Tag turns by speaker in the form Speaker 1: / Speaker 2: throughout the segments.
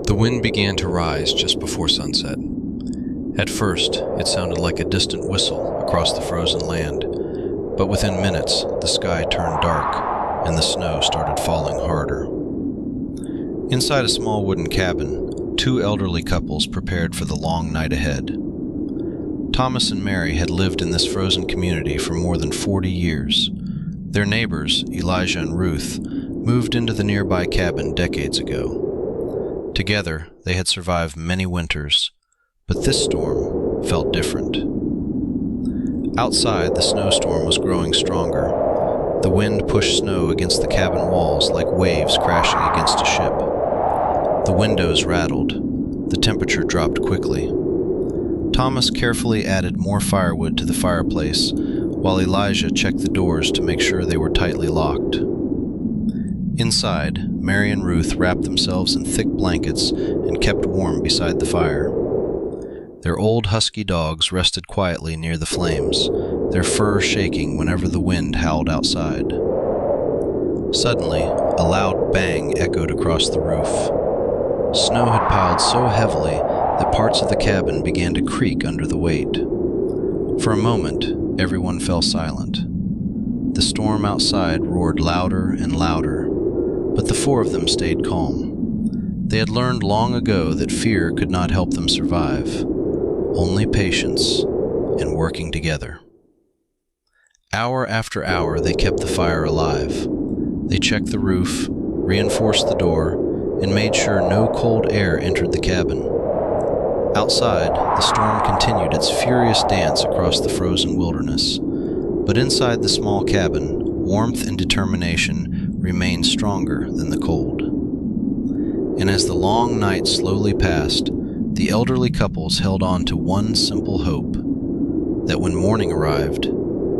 Speaker 1: The wind began to rise just before sunset. At first, it sounded like a distant whistle across the frozen land, but within minutes, the sky turned dark and the snow started falling harder. Inside a small wooden cabin, two elderly couples prepared for the long night ahead. Thomas and Mary had lived in this frozen community for more than 40 years. Their neighbors, Elijah and Ruth, moved into the nearby cabin decades ago. Together, they had survived many winters, but this storm felt different. Outside, the snowstorm was growing stronger. The wind pushed snow against the cabin walls like waves crashing against a ship. The windows rattled. The temperature dropped quickly. Thomas carefully added more firewood to the fireplace, while Elijah checked the doors to make sure they were tightly locked. Inside, Mary and Ruth wrapped themselves in thick blankets and kept warm beside the fire. Their old husky dogs rested quietly near the flames, their fur shaking whenever the wind howled outside. Suddenly, a loud bang echoed across the roof. Snow had piled so heavily that parts of the cabin began to creak under the weight. For a moment, everyone fell silent. The storm outside roared louder and louder, but the four of them stayed calm. They had learned long ago that fear could not help them survive, only patience and working together. Hour after hour, they kept the fire alive. They checked the roof, reinforced the door, and made sure no cold air entered the cabin. Outside, the storm continued its furious dance across the frozen wilderness, but inside the small cabin, warmth and determination remained stronger than the cold. And as the long night slowly passed, the elderly couples held on to one simple hope, that when morning arrived,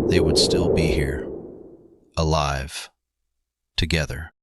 Speaker 1: they would still be here, alive, together.